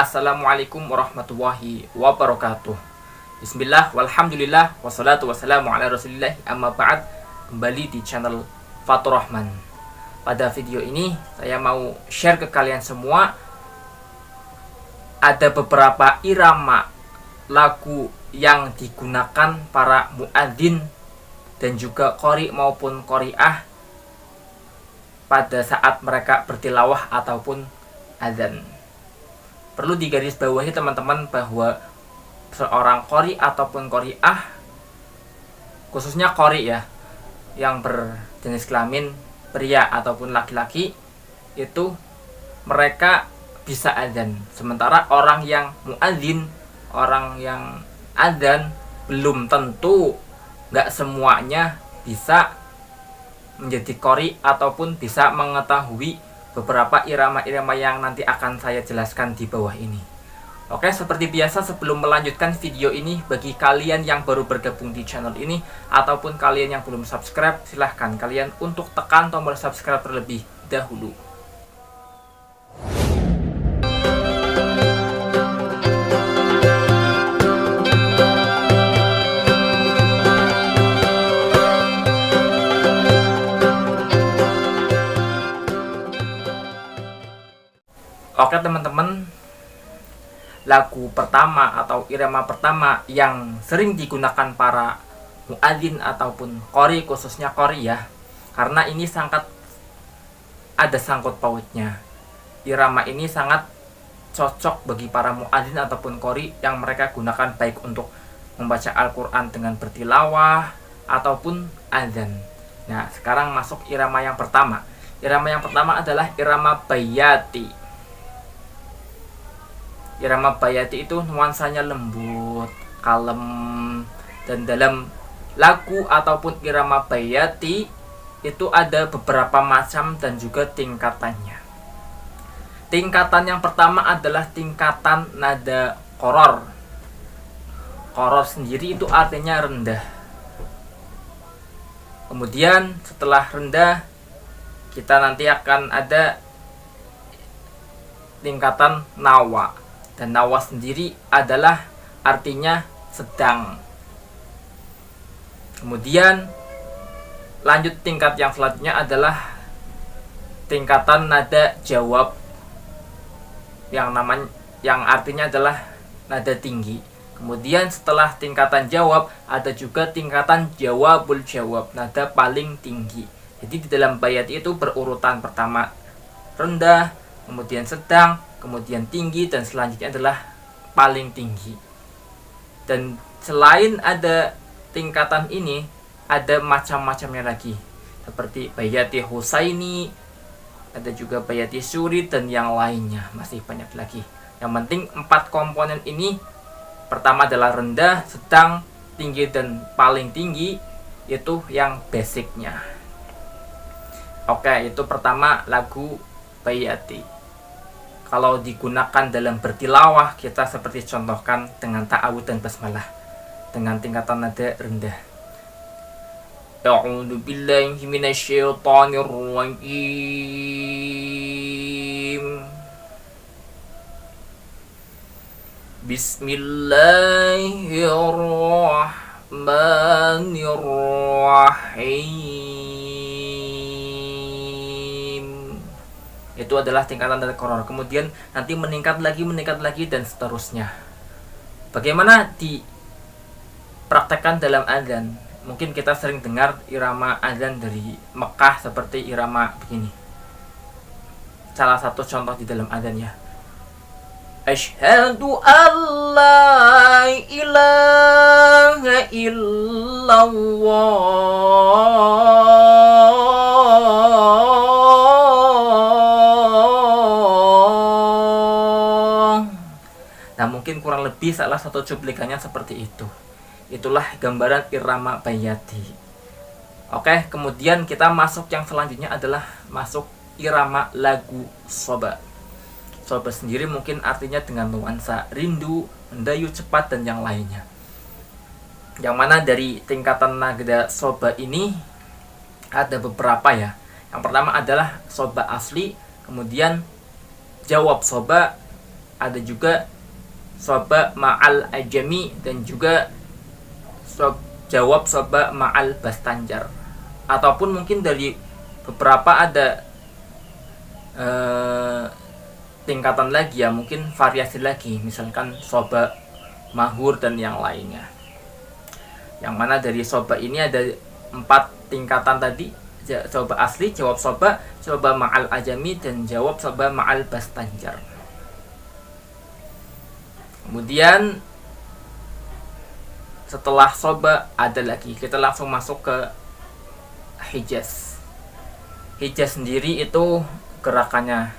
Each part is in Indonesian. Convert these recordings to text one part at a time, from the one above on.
Assalamualaikum warahmatullahi wabarakatuh. Bismillah, walhamdulillah, wassalatu wassalamu ala rasulillah, amma ba'd. Kembali di channel Fatur Rahman. Pada video ini saya mau share ke kalian semua. Ada beberapa irama lagu yang digunakan para muadzin dan juga qori maupun qori'ah pada saat mereka bertilawah ataupun azan. Perlu digarisbawahi teman-teman bahwa seorang qori ataupun qori'ah, khususnya qori ya, yang berjenis kelamin pria ataupun laki-laki, itu mereka bisa azan. Sementara orang yang muadzin, orang yang azan, belum tentu, nggak semuanya bisa menjadi qori ataupun bisa mengetahui beberapa irama-irama yang nanti akan saya jelaskan di bawah ini. Oke, seperti biasa sebelum melanjutkan video ini, bagi kalian yang baru bergabung di channel ini ataupun kalian yang belum subscribe, silahkan kalian untuk tekan tombol subscribe terlebih dahulu. Oke teman-teman, lagu pertama atau irama pertama yang sering digunakan para muadzin ataupun qori, khususnya qori ya, karena ini sangat ada sangkut pautnya. Irama ini sangat cocok bagi para muadzin ataupun qori yang mereka gunakan baik untuk membaca Al-Quran dengan bertilawah ataupun azan. Nah, sekarang masuk irama yang pertama. Irama yang pertama adalah irama bayati. Irama bayati itu nuansanya lembut, kalem, dan dalam lagu ataupun irama bayati itu ada beberapa macam dan juga tingkatannya. Tingkatan yang pertama adalah tingkatan nada qoror. Qoror sendiri itu artinya rendah. Kemudian setelah rendah, kita nanti akan ada tingkatan nawa. Dan nawa sendiri adalah artinya sedang. Kemudian lanjut tingkat yang selanjutnya adalah tingkatan nada jawab, yang artinya adalah nada tinggi. Kemudian setelah tingkatan jawab ada juga tingkatan jawabul jawab, nada paling tinggi. Jadi di dalam bayat itu berurutan, pertama rendah, kemudian sedang, kemudian tinggi, dan selanjutnya adalah paling tinggi. Dan selain ada tingkatan ini, ada macam-macamnya lagi, seperti bayati Husaini, ada juga bayati Suri, dan yang lainnya masih banyak lagi. Yang penting 4 komponen ini, pertama adalah rendah, sedang, tinggi, dan paling tinggi, itu yang basicnya. Oke, itu pertama lagu bayati. Kalau digunakan dalam bertilawah, kita seperti contohkan dengan ta'awud dan basmalah dengan tingkatan nada rendah. A'udzu billahi minasyaitonir rajim. Bismillahirrahmanirrahim. Itu adalah tingkatan nada qoror. Kemudian nanti meningkat lagi, dan seterusnya. Bagaimana dipraktekkan dalam azan? Mungkin kita sering dengar irama azan dari Mekah seperti irama begini. Salah satu contoh di dalam azan ya. Asyhadu an la ilaha illallah. Nah, mungkin kurang lebih salah satu cuplikannya seperti itu. Itulah gambaran irama bayati. Oke, kemudian kita masuk yang selanjutnya adalah masuk irama lagu soba. Soba sendiri mungkin artinya dengan nuansa rindu, mendayu cepat, dan yang lainnya. Yang mana dari tingkatan nada soba ini ada beberapa ya. Yang pertama adalah soba asli, kemudian jawab soba, ada juga soba ma'al ajami, dan juga jawab soba ma'al bastanjar. Ataupun mungkin dari beberapa ada tingkatan lagi ya, mungkin variasi lagi, misalkan soba mahur dan yang lainnya. Yang mana dari soba ini ada 4 tingkatan tadi: soba asli, jawab soba ma'al ajami, dan jawab soba ma'al bastanjar. Kemudian setelah soba ada lagi, kita langsung masuk ke Hijaz. Hijaz sendiri itu gerakannya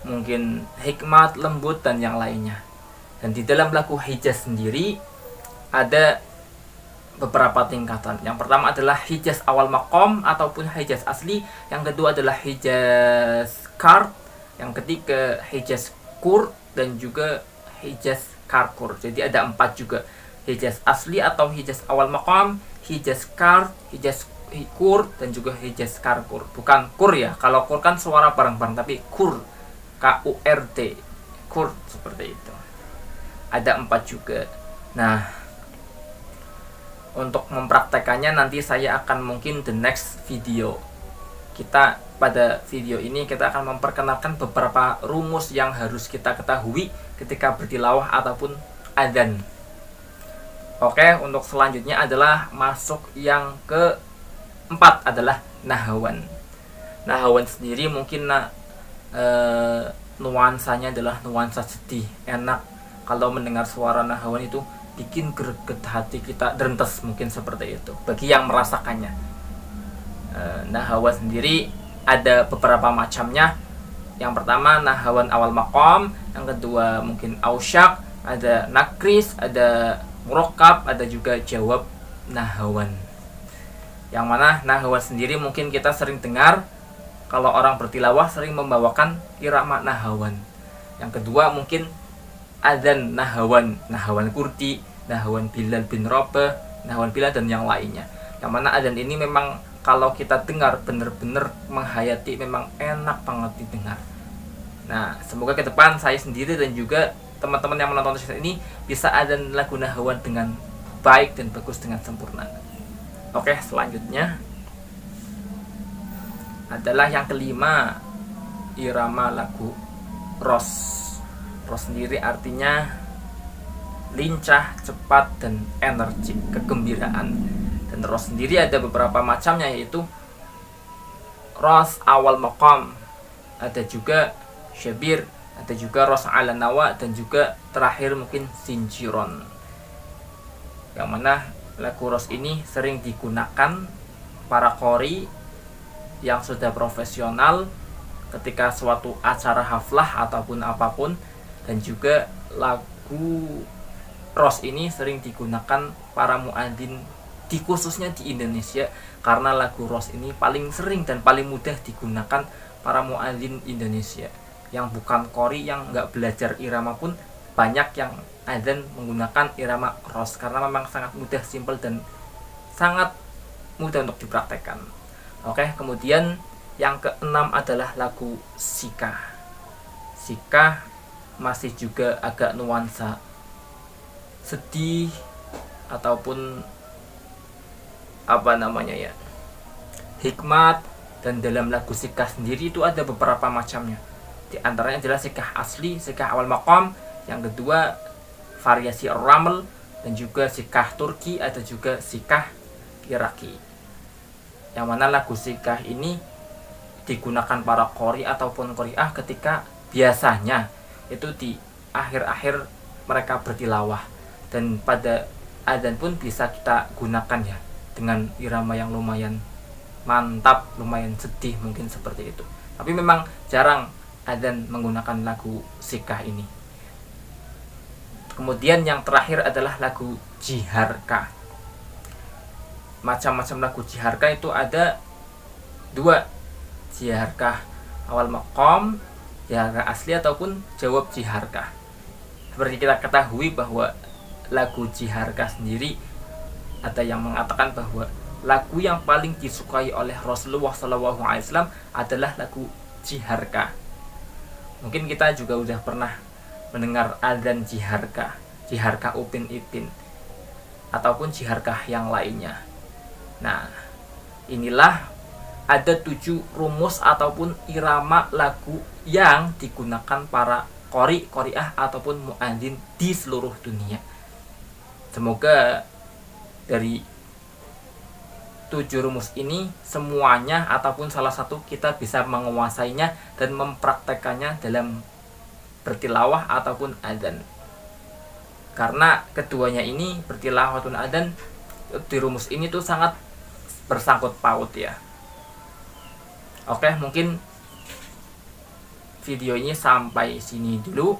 mungkin hikmat, lembut, dan yang lainnya. Dan di dalam lagu Hijaz sendiri ada beberapa tingkatan. Yang pertama adalah Hijaz awal maqam ataupun Hijaz asli. Yang kedua adalah Hijaz kart. Yang ketiga Hijaz kur, dan juga Hijaz karkur. Jadi ada 4 juga: Hijaz asli atau Hijaz awal maqam, Hijaz kart, Hijaz kur, dan juga Hijaz karkur. Bukan kur ya, kalau kur kan suara bareng-bareng, tapi kur, KURT, kur, seperti itu. Ada 4 juga. Nah, untuk mempraktekannya nanti saya akan mungkin the next video. Pada video ini kita akan memperkenalkan beberapa rumus yang harus kita ketahui ketika bertilawah ataupun adzan. Oke, untuk selanjutnya adalah masuk yang keempat adalah nahawan. Nahawan sendiri mungkin nuansanya adalah nuansa sedih. Enak kalau mendengar suara nahawan itu bikin greget hati kita, derintes, mungkin seperti itu bagi yang merasakannya. Nahawan sendiri ada beberapa macamnya. Yang pertama nahawan awal maqam, yang kedua mungkin ausyak, ada nakris, ada murakkab, ada juga jawab nahawan. Yang mana nahawan sendiri mungkin kita sering dengar kalau orang bertilawah sering membawakan irama nahawan. Yang kedua mungkin adzan nahawan, nahawan kurdi, nahawan Bilal bin Rabah, nahawan Bilal, dan yang lainnya. Yang mana adzan ini memang kalau kita dengar benar-benar menghayati, memang enak banget didengar. Nah, semoga ke depan saya sendiri dan juga teman-teman yang menonton channel ini bisa adzan lagu nahawan dengan baik dan bagus, dengan sempurna. Oke, selanjutnya adalah yang kelima, irama lagu ros. Ros sendiri artinya lincah, cepat, dan energik, kegembiraan. Dan ros sendiri ada beberapa macamnya, yaitu ros awal maqam, ada juga syabir, ada juga ros ala nawa, dan juga terakhir mungkin sinjiron. Yang mana lagu ros ini sering digunakan para qori yang sudah profesional ketika suatu acara haflah ataupun apapun. Dan juga lagu ros ini sering digunakan para muadzin khususnya di Indonesia, karena lagu ros ini paling sering dan paling mudah digunakan para muadzin Indonesia yang bukan qori, yang nggak belajar irama pun banyak yang adzan menggunakan irama ros, karena memang sangat mudah, simpel, dan sangat mudah untuk dipraktekkan. Oke, kemudian yang keenam adalah lagu sikah. Sikah masih juga agak nuansa sedih ataupun hikmat. Dan dalam lagu sikah sendiri itu ada beberapa macamnya. Di antaranya adalah sikah asli, sikah awal maqam, yang kedua variasi ramel, dan juga sikah Turki, ada juga sikah Iraki. Yang mana lagu sikah ini digunakan para qori ataupun qori'ah ketika biasanya itu di akhir-akhir mereka bertilawah, dan pada adzan pun bisa kita gunakan ya dengan irama yang lumayan mantap, lumayan sedih, mungkin seperti itu. Tapi memang jarang adzan menggunakan lagu sikah ini. Kemudian yang terakhir adalah lagu jiharka. Macam-macam lagu jiharka itu ada 2, jiharka awal maqam, jiharka asli, ataupun jawab jiharka. Seperti kita ketahui bahwa lagu jiharka sendiri ada yang mengatakan bahwa lagu yang paling disukai oleh Rasulullah SAW adalah lagu jiharka. Mungkin kita juga udah pernah mendengar adzan jiharkah upin ipin ataupun jiharkah yang lainnya. Nah, inilah ada 7 rumus ataupun irama lagu yang digunakan para qori'ah ataupun muadzin di seluruh dunia. Semoga dari 7 rumus ini semuanya ataupun salah satu kita bisa menguasainya dan mempraktekannya dalam bertilawah ataupun adzan. Karena keduanya ini, bertilawah ataupun adzan, di rumus ini tuh sangat bersangkut paut ya. Oke, mungkin video ini sampai sini dulu.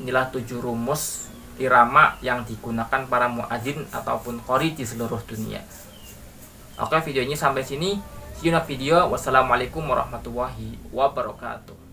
Inilah 7 rumus irama yang digunakan para muadzin ataupun qori di seluruh dunia. Oke, video ini sampai sini. See you next video. Wassalamualaikum warahmatullahi wabarakatuh.